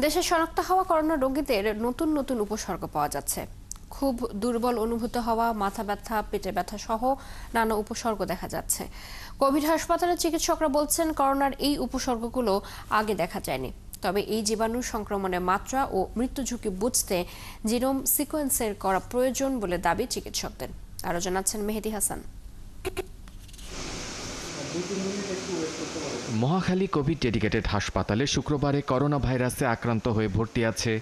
দেশে শনাক্ত হওয়া করোনা রোগীদের নতুন নতুন উপসর্গ পাওয়া যাচ্ছে। খুব দুর্বল অনুভূত হওয়া, মাথা ব্যথা, পেটে ব্যথা সহ নানা উপসর্গ দেখা যাচ্ছে। কোভিড হাসপাতালের চিকিৎসকরা বলছেন, করোনার এই উপসর্গগুলো আগে দেখা যায়নি। তবে এই জীবাণু সংক্রমণের মাত্রা ও মৃত্যু ঝুঁকি বুঝতে জিনোম সিকোয়েন্সের করা প্রয়োজন বলে দাবি চিকিৎসকদের। আরও জানাচ্ছেন মেহেদী হাসান। মহাখালী কোভিড ডেডিকেটেড হাসপাতালে শুক্রবারে করোনা ভাইরাসে আক্রান্ত হয়ে ভর্তি আছে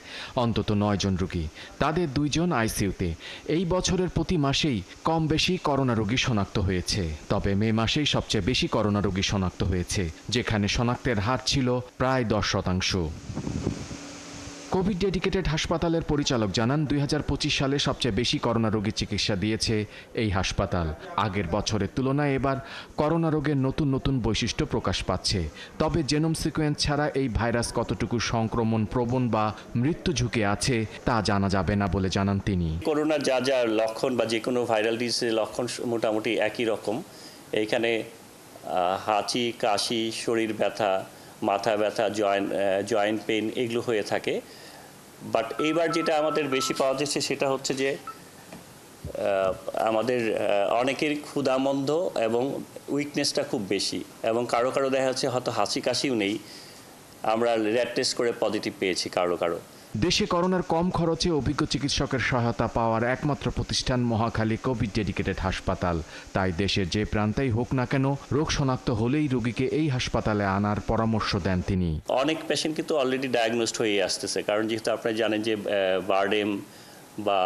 অন্তত 9 জন রোগী। তাদের 2 জন আইসিইউতে। এই বছরের প্রতি মাসেই কম বেশি করোনা রোগী শনাক্ত হয়েছে। তবে মে মাসেই সবচেয়ে বেশি করোনা রোগী শনাক্ত হয়েছে, যেখানে শনাক্তের হার ছিল প্রায় 10%। কোভিড ডেডিকেটেড হাসপাতালের পরিচালক জানান, 2025 সালে সবচেয়ে বেশি করোনা রোগীর চিকিৎসা দিয়েছে এই হাসপাতাল। আগের বছরের তুলনায় এবার করোনা রোগের নতুন নতুন বৈশিষ্ট্য প্রকাশ পাচ্ছে। তবে জেনোম সিকোয়েন্স ছাড়া এই ভাইরাস কতটুকু সংক্রমণ প্রবণ বা মৃত্যু ঝুঁকি আছে তা জানা যাবে না বলে জানান তিনি। করোনার যা যা লক্ষণ বা যে কোনো ভাইরাল ডিজিজের লক্ষণ মোটামুটি একই রকম। এইখানে হাঁচি, কাশি, শরীর ব্যথা, মাথা ব্যথা, জয়েন্ট পেইন এগুলো হয়ে থাকে। বাট এইবার যেটা আমাদের বেশি পাওয়া যাচ্ছে সেটা হচ্ছে যে আমাদের অনেকেরই ক্ষুধামন্ধ এবং উইকনেসটা খুব বেশি, এবং কারো কারো দেখা যাচ্ছে হয়তো হাঁচি কাশিও নেই। আমরা র্যাট টেস্ট করে পজিটিভ পেয়েছি কারো কারো। দেশে করোনার কম খরচে অভিজ্ঞ চিকিৎসকের সহায়তা পাওয়ার একমাত্র প্রতিষ্ঠান মহাখালী কোভিড ডেডিকেটেড হাসপাতাল। তাই দেশের যে প্রান্তেই হোক না কেন, রোগ শনাক্ত হলেই রোগীকে এই হাসপাতালে আনার পরামর্শ দেন তিনি। অনেক পেশেন্ট কিন্তু অলরেডি ডায়াগনোসড হয়ে আসতেছে, কারণ যেহেতু আপনারা জানেন যে বারডেম বা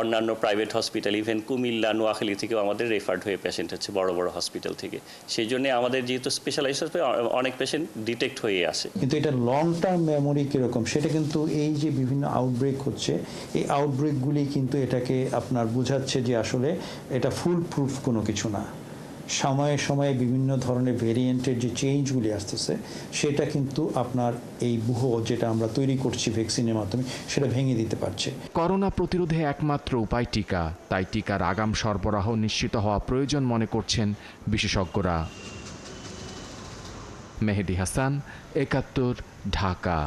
অন্যান্য private hospital, even Comilla, Noakhali থেকেও আমাদের রেফার্ড হয়ে পেশেন্ট হচ্ছে বড় বড় হসপিটাল থেকে। সেই জন্য আমাদের যেহেতু স্পেশালাইজড অনেক পেশেন্ট ডিটেক্ট হয়ে আসে। কিন্তু এটা লং টার্ম মেমোরি কীরকম সেটা কিন্তু এই যে বিভিন্ন আউটব্রেক হচ্ছে, এই আউটব্রেকগুলি কিন্তু এটাকে আপনার বোঝাচ্ছে যে আসলে এটা ফুল প্রুফ কোনো কিছু না। সময়ে সময়ে বিভিন্ন ধরনের ভেরিয়েন্টের যে চেঞ্জগুলি আসতেছে সেটা কিন্তু আপনার এই যেটা আমরা তৈরি করছি ভ্যাকসিনের মাধ্যমে সেটা ভেঙে দিতে পারছে। করোনা প্রতিরোধে একমাত্র উপায় টিকা। তাই টিকার আগাম সরবরাহ নিশ্চিত হওয়া প্রয়োজন মনে করছেন বিশেষজ্ঞরা। মেহেদী হাসান, ৭১, ঢাকা।